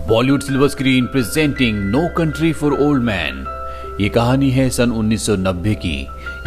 Bollywood silver screen presenting no country for old man. ये कहानी है सन 1990 की।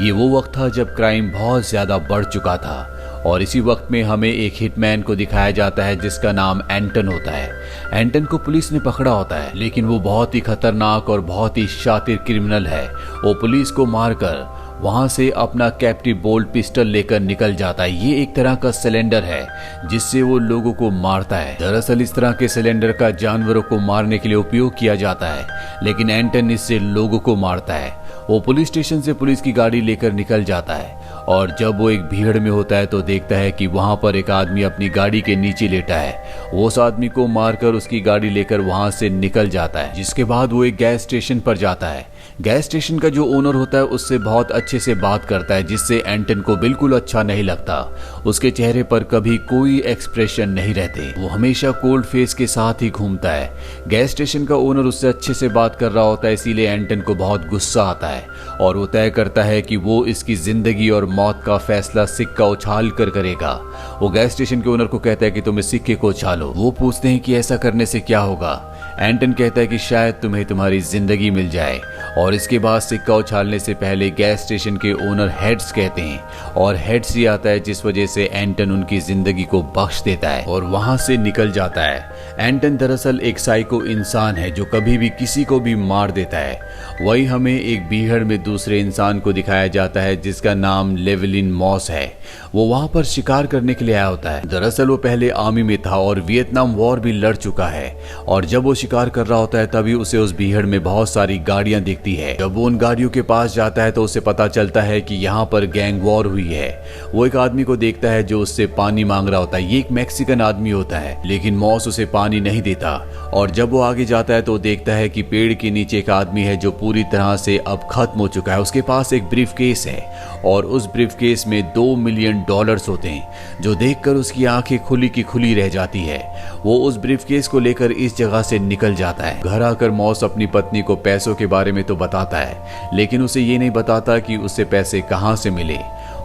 ये वो वक्त था जब क्राइम बहुत ज्यादा बढ़ चुका था और इसी वक्त में हमें एक हिटमैन को दिखाया जाता है जिसका नाम एंटन होता है। एंटन को पुलिस ने पकड़ा होता है, लेकिन वो बहुत ही खतरनाक और बहुत ही शातिर क्रिमिनल है। वो पुलिस को मारकर वहां से अपना कैप्टिव बोल्ट पिस्टल लेकर निकल जाता है। ये एक तरह का सिलेंडर है जिससे वो लोगों को मारता है। दरअसल इस तरह के सिलेंडर का जानवरों को मारने के लिए उपयोग किया जाता है, लेकिन एंटन इससे लोगों को मारता है। वो पुलिस स्टेशन से पुलिस की गाड़ी लेकर निकल जाता है और जब वो एक भीड़ में होता है तो देखता है कि वहां पर एक आदमी अपनी गाड़ी के नीचे लेटा है। वो उस आदमी को मारकर उसकी गाड़ी लेकर वहां से निकल जाता है, जिसके बाद वो एक गैस स्टेशन पर जाता है। गैस स्टेशन का जो ओनर होता है उससे बहुत अच्छे से बात करता है, जिससे एंटन को बिल्कुल अच्छा नहीं लगता। उसके चेहरे पर कभी कोई एक्सप्रेशन नहीं रहते, वो हमेशा कोल्ड फेस के साथ ही घूमता है। गैस स्टेशन का ओनर उससे अच्छे से बात कर रहा होता है, इसीलिए एंटन को बहुत गुस्सा आता है और वो तय करता है कि वो इसकी जिंदगी और मौत का फैसला सिक्का उछाल कर करेगा। वो गैस स्टेशन के ओनर को कहता है कि तुम इस सिक्के को उछालो। वो पूछते हैं कि ऐसा करने से क्या होगा। एंटन कहता है कि शायद तुम्हें तुम्हारी जिंदगी मिल जाए, और इसके बाद सिक्का उछालने से पहले गैस स्टेशन के ओनर हेड्स कहते हैं और हेड्स ही आता है, जिस वजह से एंटन उनकी जिंदगी को बख्श देता है और वहां से निकल जाता है। एंटन दरअसल एक साइको इंसान है जो कभी भी किसी को भी मार देता है। वही हमें एक बीहड़ में दूसरे इंसान को दिखाया जाता है जिसका नाम लेवलिन मॉस है। वो वहां पर शिकार करने के लिए आया होता है। दरअसल वो पहले आर्मी में था और वियतनाम वॉर भी लड़ चुका है, और जब वो शिकार कर रहा होता है तभी उसे उस बीहड़ में बहुत सारी गाड़ियां दिखती है। जब वो उन गाड़ियों के पास जाता है तो उसे पता चलता है कि यहाँ पर गैंग वॉर हुई है। वो एक आदमी को देखता है जो उससे पानी मांग रहा होता है। ये एक मैक्सिकन आदमी होता है, लेकिन मॉस उसे पानी नहीं देता। और जब वो आगे जाता है तो देखता है कि पेड़ के नीचे एक आदमी है जो पूरी तरह से अब खत्म हो चुका है। उसके पास एक ब्रीफकेस है और उस ब्रीफकेस में $2 मिलियन होते हैं, जो देखकर उसकी आंखें खुली की खुली रह जाती है। वो उस ब्रीफकेस को लेकर इस जगह से निकल जाता है। घर आकर मॉस अपनी पत्नी को पैसों के बारे में तो बताता है, लेकिन उसे ये नहीं बताता कि उसे पैसे कहां से मिले।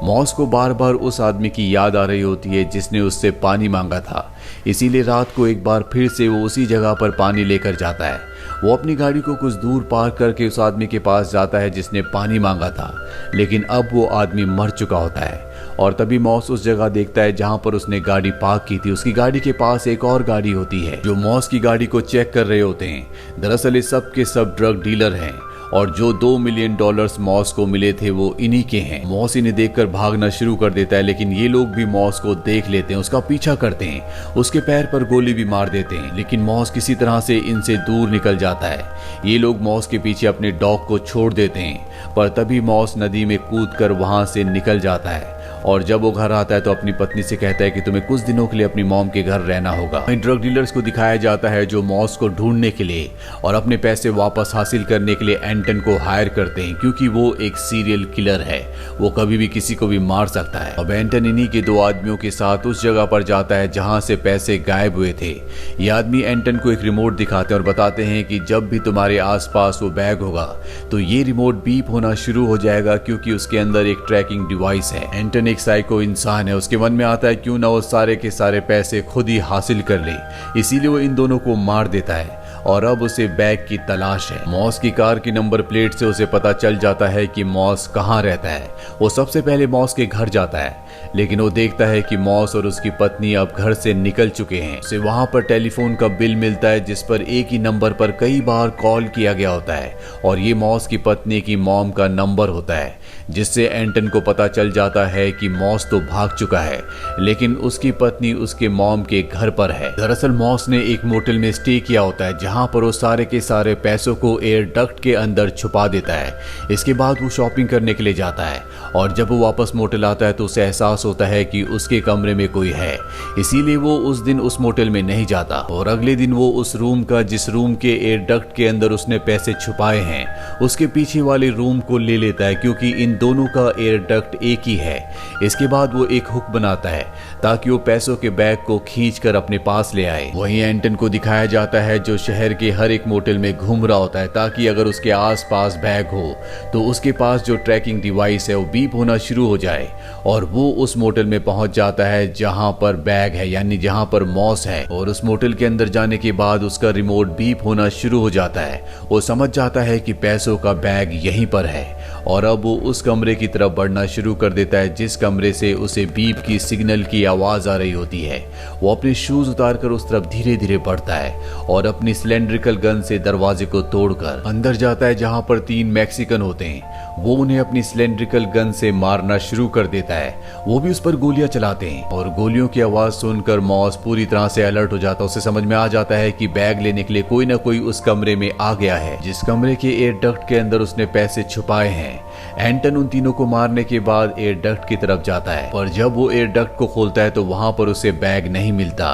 मॉस को बार बार उस आदमी की याद आ रही होती है जिसने उससे पानी मांगा था, इसीलिए रात को एक बार फिर से वो उसी जगह पर पानी लेकर जाता है। वो अपनी गाड़ी को कुछ दूर पार्क करके उस आदमी के पास जाता है जिसने पानी मांगा था, लेकिन अब वो आदमी मर चुका होता है। और तभी मॉस उस जगह देखता है जहां पर उसने गाड़ी पार्क की थी। उसकी गाड़ी के पास एक और गाड़ी होती है जो मॉस की गाड़ी को चेक कर रहे होते हैं। दरअसल ये सब के सब ड्रग डीलर हैं और जो $2 मिलियन मॉस को मिले थे वो इन्हीं के हैं। मॉस इन्हें देखकर भागना शुरू कर देता है, लेकिन ये लोग भी मॉस को देख लेते हैं, उसका पीछा करते हैं, उसके पैर पर गोली भी मार देते हैं, लेकिन मॉस किसी तरह से इनसे दूर निकल जाता है। ये लोग मॉस के पीछे अपने डॉग को छोड़ देते हैं, पर तभी मॉस नदी में कूदकर वहां से निकल जाता है। और जब वो घर आता है तो अपनी पत्नी से कहता है कि तुम्हें कुछ दिनों के लिए अपनी मॉम के घर रहना होगा। वहीं ड्रग डीलर्स को दिखाया जाता है जो मॉस को ढूंढने के लिए और अपने पैसे वापस हासिल करने के लिए एंटन को हायर करते हैं, क्योंकि वो एक सीरियल किलर है, वो कभी भी किसी को भी मार सकता है। अब एंटन इन्हीं के 2 आदमियों के साथ उस जगह पर जाता है जहां से पैसे गायब हुए थे। ये आदमी एंटन को एक रिमोट दिखाते हैं और बताते हैं कि जब भी तुम्हारे आसपास वो बैग होगा तो ये रिमोट बीप होना शुरू हो जाएगा, क्योंकि उसके अंदर एक ट्रैकिंग डिवाइस है। एंटन एक साइको इंसान है, उसके मन में आता है क्यों ना वो सारे के सारे पैसे खुद ही हासिल कर ले, इसीलिए वो इन दोनों को मार देता है। और अब उसे बैग की तलाश है। मॉस की कार की नंबर प्लेट से उसे पता चल जाता है कि मॉस कहाँ रहता है। वो सबसे पहले मॉस के घर जाता है, लेकिन वो देखता है कि मॉस और उसकी पत्नी अब घर से निकल चुके हैं। उसे वहां पर टेलीफोन का बिल मिलता है जिस पर एक ही नंबर पर कई बार कॉल किया गया होता है, और ये मॉस की पत्नी की मॉम का नंबर होता है, जिससे एंटन को पता चल जाता है कि मॉस तो भाग चुका है, लेकिन उसकी पत्नी उसके मॉम के घर पर है। दरअसल मॉस ने एक मोटेल में स्टे किया होता है जहां पर वो सारे के सारे पैसों को एयर डक्ट के अंदर छुपा देता है। इसके बाद वो शॉपिंग करने के लिए जाता है, और जब वो वापस मोटेल आता है तो उसे एहसास होता है कि उसके कमरे में कोई है, इसीलिए वो उस दिन उस मोटेल में नहीं जाता। और अगले दिन वो उस रूम का, जिस रूम के एयर डक्ट के अंदर उसने पैसे छुपाए हैं, उसके पीछे वाले रूम को ले लेता है, क्योंकि इन दोनों का एयर डक्ट एक ही है। इसके बाद वो एक हुक बनाता है ताकि वो पैसों के बैग को खींच कर अपने पास ले आए। वहीं एंटन को दिखाया जाता है जो शहर शहर के हर एक मोटल में घूम रहा होता है ताकि अगर उसके आसपास बैग हो तो उसके पास जो ट्रैकिंग डिवाइस है वो बीप होना शुरू हो जाए और वो उस मोटल में पहुंच जाता है जहां पर बैग है, यानी जहां पर मॉस है। और उस मोटल के अंदर जाने के बाद उसका रिमोट बीप होना शुरू हो जाता है। वो समझ जाता है कि पैसों का बैग यहीं पर है और अब वो उस कमरे की तरफ बढ़ना शुरू कर देता है जिस कमरे से उसे बीप की सिग्नल की आवाज आ रही होती है। वो अपने शूज उतारकर उस तरफ धीरे धीरे बढ़ता है और अपनी सिलेंड्रिकल गन से दरवाजे को तोड़कर अंदर जाता है जहां पर 3 मैक्सिकन होते हैं। वो उन्हें अपनी सिलेंड्रिकल गन से मारना शुरू कर देता है। वो भी उस पर गोलियां चलाते हैं और गोलियों की आवाज सुनकर मॉस पूरी तरह से अलर्ट हो जाता है। उसे समझ में आ जाता है कि बैग लेने के लिए कोई ना कोई उस कमरे में आ गया है जिस कमरे के एयर डक्ट के अंदर उसने पैसे छुपाए हैं। एंटन उन तीनों को मारने के बाद एयर डक्ट की तरफ जाता है, पर जब वो एयर डक्ट को खोलता है तो वहां पर उसे बैग नहीं मिलता,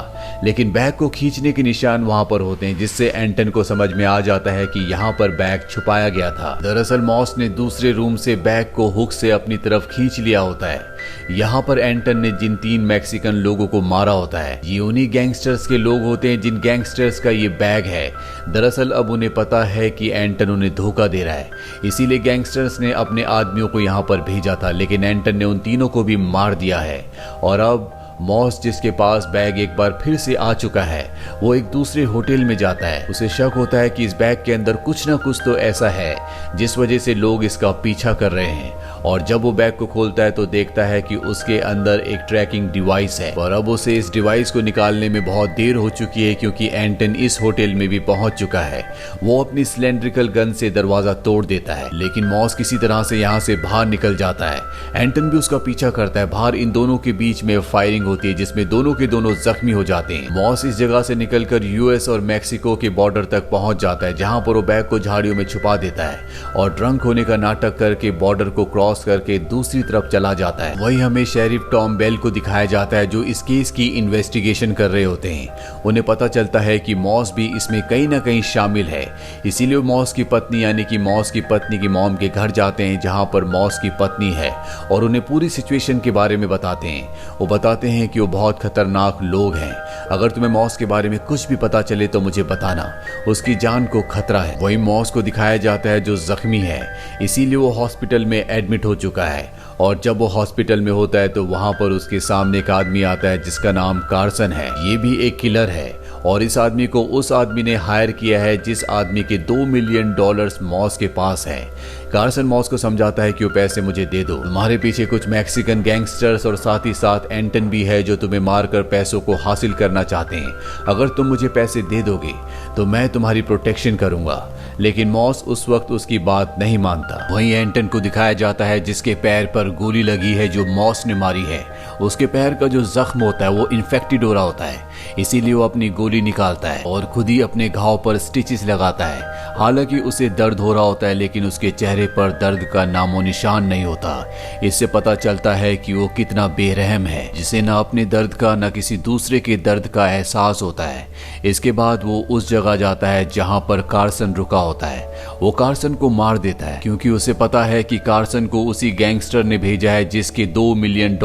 लेकिन बैग को खींचने के निशान वहां पर होते हैं जिससे एंटन को समझ में आ जाता है कि यहाँ पर बैग छुपाया गया था। दरअसल मॉस ने दूसरे रूम से बैग को हुक से अपनी तरफ खींच लिया होता है। यहाँ पर एंटन ने जिन 3 मैक्सिकन लोगों को मारा होता है ये उन्हीं गैंगस्टर्स के लोग होते हैं जिन गैंगस्टर्स का ये बैग है। दरअसल अब उन्हें पता है कि एंटन उन्हें धोखा दे रहा है, इसीलिए गैंगस्टर्स ने अपने आदमियों को यहाँ पर भेजा था, लेकिन एंटन ने उन तीनों को भी मार दिया है। और अब मॉस जिसके पास बैग एक बार फिर से आ चुका है वो एक दूसरे होटल में जाता है। उसे शक होता है कि इस बैग के अंदर कुछ ना कुछ तो ऐसा है जिस वजह से लोग इसका पीछा कर रहे हैं। और जब वो बैग को खोलता है तो देखता है कि उसके अंदर एक ट्रैकिंग डिवाइस है, पर अब उसे इस डिवाइस को निकालने में बहुत देर हो चुकी है क्योंकि एंटन इस होटल में भी पहुंच चुका है। वो अपनी सिलेंड्रिकल गन से दरवाजा तोड़ देता है, लेकिन मॉस किसी तरह से यहाँ से बाहर निकल जाता है। एंटन भी उसका पीछा करता है। बाहर इन दोनों के बीच में फायरिंग होती है जिसमें दोनों के दोनों जख्मी हो जाते हैं। मॉस इस जगह से निकलकर यूएस और मैक्सिको के बॉर्डर तक पहुंच जाता है जहां पर वो बैग को झाड़ियों में छुपा देता है और ड्रंक होने का नाटक करके बॉर्डर को क्रॉस करके दूसरी तरफ चला जाता है। वही हमें शेरिफ टॉम बेल को दिखाया जाता है जो इस केस की इन्वेस्टिगेशन कर रहे होते हैं। उन्हें पता चलता है कि मॉस भी इसमें कहीं ना कहीं शामिल है, इसीलिए मॉस की पत्नी यानी कि मॉस की पत्नी की मॉम के घर जाते हैं जहां पर मॉस की पत्नी है और उन्हें पूरी सिचुएशन के बारे में बताते हैं। वो बताते हैं कि वो बहुत खतरनाक लोग हैं, अगर तुम्हें मॉस के बारे में कुछ भी पता चले तो मुझे बताना, उसकी जान को खतरा है। वही मॉस को दिखाया जाता है जो जख्मी है, इसीलिए वो हॉस्पिटल में एडमिट हो चुका है। और जब वो हॉस्पिटल में होता है तो वहां पर उसके सामने एक आदमी आता है जिसका नाम कार्सन है। ये भी एक किलर है और इस आदमी को उस आदमी ने हायर किया है जिस आदमी के $2 मिलियन मॉस के पास है। कार्सन मॉस को समझाता है कि वो पैसे मुझे दे दो, तुम्हारे पीछे कुछ मैक्सिकन गैंगस्टर्स और साथ ही साथ एंटन भी है जो तुम्हें मारकर पैसों को हासिल करना चाहते हैं। अगर तुम मुझे पैसे दे दोगे तो मैं तुम्हारी प्रोटेक्शन करूंगा। लेकिन मॉस उस वक्त उसकी बात नहीं मानता। वहीं एंटन को दिखाया जाता है जिसके पैर पर गोली लगी है जो मॉस ने मारी है। उसके पैर का जो जख्म होता है वो इन्फेक्टेड हो रहा होता है, इसीलिए वो अपनी गोली निकालता है और खुद ही अपने घाव पर स्टिचेस लगाता है। हालांकि उसे दर्द हो रहा होता है लेकिन उसके चेहरे पर दर्द का नामो निशान नहीं होता। इससे पता चलता है कि वो कितना बेरहम है जिसे न अपने दर्द का न किसी दूसरे के दर्द का एहसास होता है। इसके बाद वो उस जगह जाता है जहां पर कार्सन रुका होता है। वो कार्सन को मार देता है क्योंकि उसे पता है कि कार्सन को उसी गैंगस्टर ने भेजा है जिसके $2 मिलियन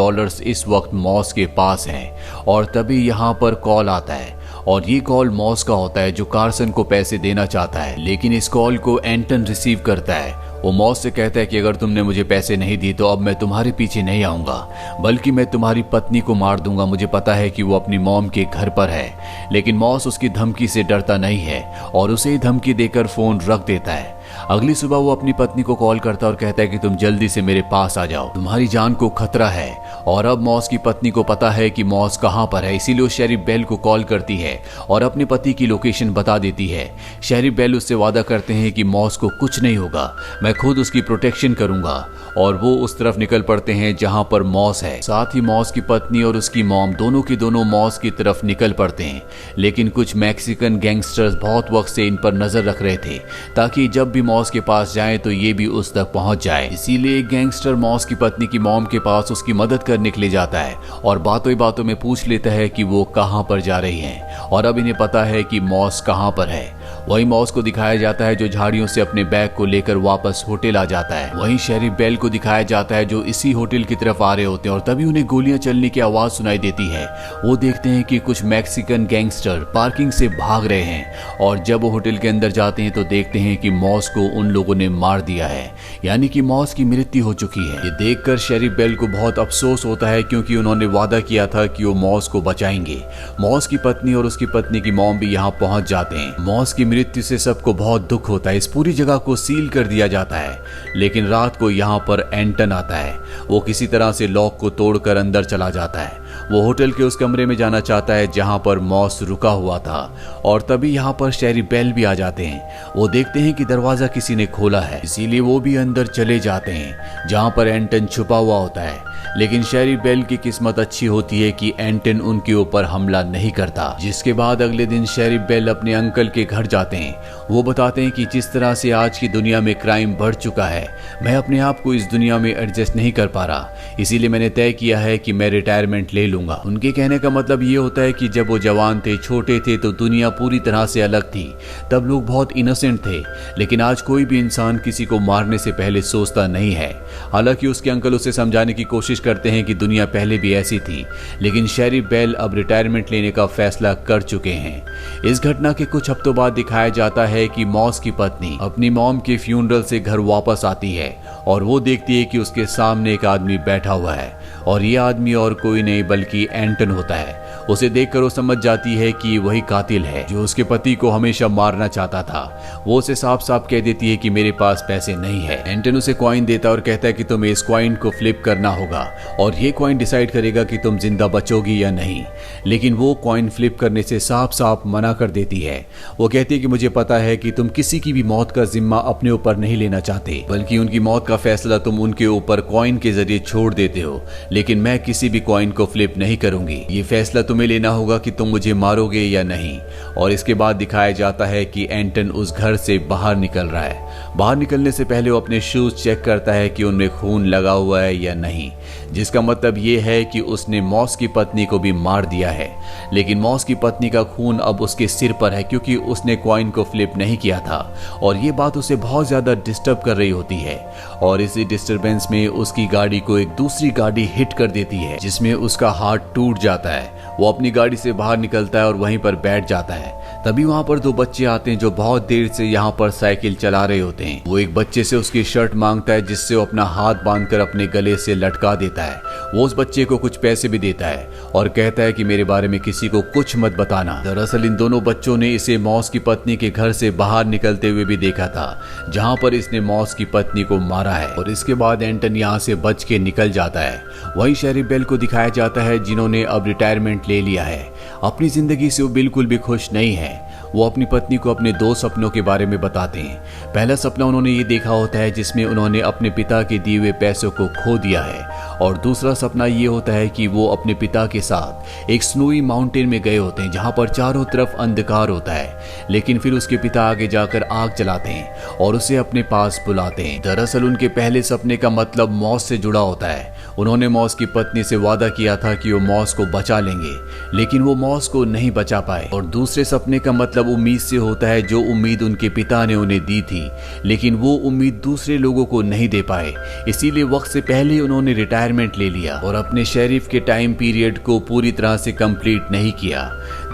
इस वक्त मॉस के पास हैं। और तभी यहाँ पर कॉल आता है और ये कॉल मॉस का होता है जो कार्सन को पैसे देना चाहता है, लेकिन इस कॉल को एंटन रिसीव करता है। वो मॉस से कहता है कि अगर तुमने मुझे पैसे नहीं दिए तो अब मैं तुम्हारे पीछे नहीं आऊंगा, बल्कि मैं तुम्हारी पत्नी को मार दूंगा। मुझे पता है कि वो अपनी मॉम के घर पर है। लेकिन मॉस उसकी धमकी से डरता नहीं है और उसे धमकी देकर फोन रख देता है। अगली सुबह वो अपनी पत्नी को कॉल करता है और कहता है कि तुम जल्दी से मेरे पास आ जाओ, तुम्हारी जान को खतरा है। और अब मॉस की पत्नी को पता है कि मॉस कहां पर है, इसीलिए वो शेरिफ बेल को कॉल करती है और अपने पति की लोकेशन बता देती है। शेरिफ बेल उससे वादा करते हैं कि मॉस को कुछ नहीं होगा, मैं खुद उसकी प्रोटेक्शन करूंगा। और वो उस तरफ निकल पड़ते हैं जहां पर मॉस है। साथ ही मॉस की पत्नी और उसकी मॉम दोनों के दोनों मॉस की तरफ निकल पड़ते हैं, लेकिन कुछ मैक्सिकन गैंगस्टर्स बहुत वक्त से इन पर नजर रख रहे थे ताकि जब भी मॉस के पास जाए तो ये भी उस तक पहुंच जाए। इसीलिए एक गैंगस्टर मॉस की पत्नी की मॉम के पास उसकी मदद करने के लिए जाता है और बातों ही बातों में पूछ लेता है कि वो कहां पर जा रही हैं। और अब इन्हें पता है कि मॉस कहां पर है। वहीं मॉस को दिखाया जाता है जो झाड़ियों से अपने बैग को लेकर वापस होटल आ जाता है। वहीं शेरिफ बेल को दिखाया जाता है जो इसी होटल की तरफ आ रहे होते हैं और तभी उन्हें गोलियां चलने की आवाज सुनाई देती है। वो देखते हैं कि कुछ मैक्सिकन गैंगस्टर पार्किंग से भाग रहे हैं और जब वो होटल के अंदर जाते हैं तो देखते हैं कि मॉस को उन लोगों ने मार दिया है, यानी कि मॉस की मृत्यु हो चुकी है। ये देखकर शेरिफ बेल को बहुत अफसोस होता है क्योंकि उन्होंने वादा किया था कि वो मॉस को बचाएंगे। मॉस की पत्नी और उसकी पत्नी की मॉम भी यहाँ पहुंच जाते हैं। मॉस की मृत्यु से सबको बहुत दुख होता है। इस पूरी जगह को सील कर दिया जाता है, लेकिन रात को यहाँ पर एंटन आता है। वो किसी तरह से लॉक को तोड़कर अंदर चला जाता है। वो होटल के उस कमरे में जाना चाहता है जहां पर मॉस रुका हुआ था और तभी यहाँ पर शेरिफ बेल भी आ जाते हैं। वो देखते हैं कि दरवाजा किसी ने खोला है, इसीलिए वो भी अंदर चले जाते हैं जहां पर एंटन छुपा हुआ होता है। लेकिन शेरिफ बेल की किस्मत अच्छी होती है कि एंटन उनके ऊपर हमला नहीं करता। जिसके बाद अगले दिन शेरिफ बेल अपने अंकल के घर जाते हैं। वो बताते हैं कि जिस तरह से आज की दुनिया में क्राइम बढ़ चुका है, मैं अपने आप को इस दुनिया में एडजस्ट नहीं कर पा रहा, इसीलिए मैंने तय किया है कि मैं रिटायरमेंट ले लूंगा। उनके कहने का मतलब ये होता है कि जब वो जवान थे, छोटे थे, तो दुनिया पूरी तरह से अलग थी। तब लोग बहुत इनोसेंट थे, लेकिन आज कोई भी इंसान किसी को मारने से पहले सोचता नहीं है। हालांकि उसके अंकल उसे समझाने की कोशिश करते हैं कि दुनिया पहले भी ऐसी थी, लेकिन शेरिफ बेल अब रिटायरमेंट लेने का फैसला कर चुके हैं। इस घटना के कुछ हफ्तों बाद दिखाया जाता है कि मॉस की पत्नी अपनी मॉम के फ्यूनरल से घर वापस आती है और वो देखती है कि उसके सामने एक आदमी बैठा हुआ है और ये आदमी और कोई नहीं बल्कि एंटन होता है। उसे देखकर वो समझ जाती है कि वही कातिल है जो उसके पति को हमेशा मारना चाहता था। वो उसे साफ साफ कह देती है कि मेरे पास पैसे नहीं है। एंटन उसे कॉइन देता है और कहता है कि तुम्हें इस कॉइन को फ्लिप करना होगा और ये कॉइन डिसाइड करेगा कि तुम जिंदा बचोगी या नहीं। लेकिन वो कॉइन फ्लिप करने से साफ साफ मना कर देती है। वो कहती है कि मुझे पता है कि तुम किसी की भी मौत का जिम्मा अपने ऊपर नहीं लेना चाहते, बल्कि उनकी मौत का फैसला तुम उनके ऊपर कॉइन के जरिए छोड़ देते हो। लेकिन मैं किसी भी कॉइन को फ्लिप नहीं करूंगी। ये फैसला तुम्हें लेना होगा कि तुम मुझे मारोगे या नहीं। और इसके बाद दिखाया जाता है कि एंटन उस घर से बाहर निकल रहा है। बाहर निकलने से पहले वो अपने शूज चेक करता है कि उनमें खून लगा हुआ है या नहीं, जिसका मतलब ये है कि उसने मॉस की पत्नी को भी मार दिया है। लेकिन मॉस की पत्नी का खून अब उसके सिर पर है क्योंकि उसने कॉइन को फ्लिप नहीं किया था और ये बात उसे बहुत ज्यादा डिस्टर्ब कर रही होती है। और इसी डिस्टरबेंस में उसकी गाड़ी को एक दूसरी गाड़ी हिट कर देती है, जिसमें उसका हाथ टूट जाता है। वो अपनी गाड़ी से बाहर निकलता है और वहीं पर बैठ जाता है। तभी वहां पर दो बच्चे आते हैं जो बहुत देर से यहाँ पर साइकिल चला रहे होते हैं। वो एक बच्चे से उसकी शर्ट मांगता है जिससे वो अपना हाथ बांधकर अपने गले से लटका देता है। वो उस बच्चे को कुछ पैसे भी देता है और कहता है कि मेरे बारे में किसी को कुछ मत बताना। दरअसल इन दोनों बच्चों ने इसे मॉस की पत्नी के घर से बाहर निकलते हुए भी देखा था, जहां पर इसने मॉस की पत्नी को मारा है। और इसके बाद एंटन यहाँ से बच के निकल जाता है। वहीं शेरिफ बेल को दिखाया जाता है जिन्होंने अब रिटायरमेंट ले लिया है। अपनी जिंदगी से वो बिल्कुल भी खुश नहीं है। वो अपनी पत्नी को अपने दो सपनों के बारे में बताते हैं। पहला सपना उन्होंने ये देखा होता है जिसमें उन्होंने अपने पिता के दिए हुए पैसों को खो दिया है और दूसरा सपना ये होता है कि वो अपने पिता के साथ एक स्नोई माउंटेन में गए होते हैं जहां पर चारों तरफ अंधकार होता है। लेकिन फिर उसके पिता आगे जाकर आग जलाते हैं और उसे अपने पास बुलाते हैं। दरअसल उनके पहले सपने का मतलब मॉस से जुड़ा होता है। उन्होंने मॉस की पत्नी से वादा किया था कि वो मॉस को बचा लेंगे, लेकिन वो मॉस को नहीं बचा पाए। और दूसरे सपने का मतलब उम्मीद से होता है, जो उम्मीद उनके पिता ने उन्हें दी थी, लेकिन वो उम्मीद दूसरे लोगों को नहीं दे पाए। इसीलिए वक्त से पहले उन्होंने रिटायरमेंट ले लिया और अपने शेरिफ के टाइम पीरियड को पूरी तरह से कंप्लीट नहीं किया।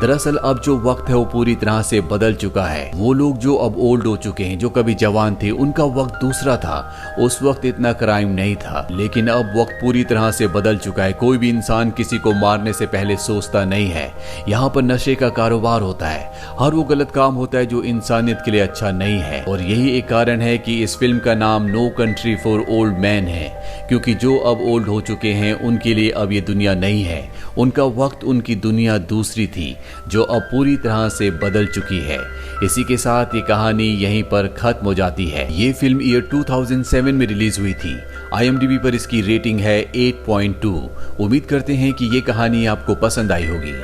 दरअसल अब जो वक्त है वो पूरी तरह से बदल चुका है। वो लोग जो अब ओल्ड हो चुके हैं, जो कभी जवान थे, उनका वक्त दूसरा था। उस वक्त इतना क्राइम नहीं था, लेकिन अब वक्त पूरी तरह से बदल चुका है। कोई भी इंसान किसी को मारने से पहले सोचता नहीं है। यहाँ पर नशे का कारोबार होता है। हर वो गलत काम होता है जो इंसानियत के लिए अच्छा नहीं है। और यही एक कारण है कि इस फिल्म का नाम no country for old man है, क्योंकि जो अब ओल्ड हो चुके हैं उनके लिए अब ये दुनिया नहीं है। उनका वक्त, उनकी दुनिया दूसरी थी जो अब पूरी तरह से बदल चुकी है। इसी के साथ ये कहानी यहीं पर खत्म हो जाती है। ये फिल्म ईयर 2007 में रिलीज हुई थी। IMDb पर इसकी रेटिंग है 8.2। उम्मीद करते हैं कि ये कहानी आपको पसंद आई होगी।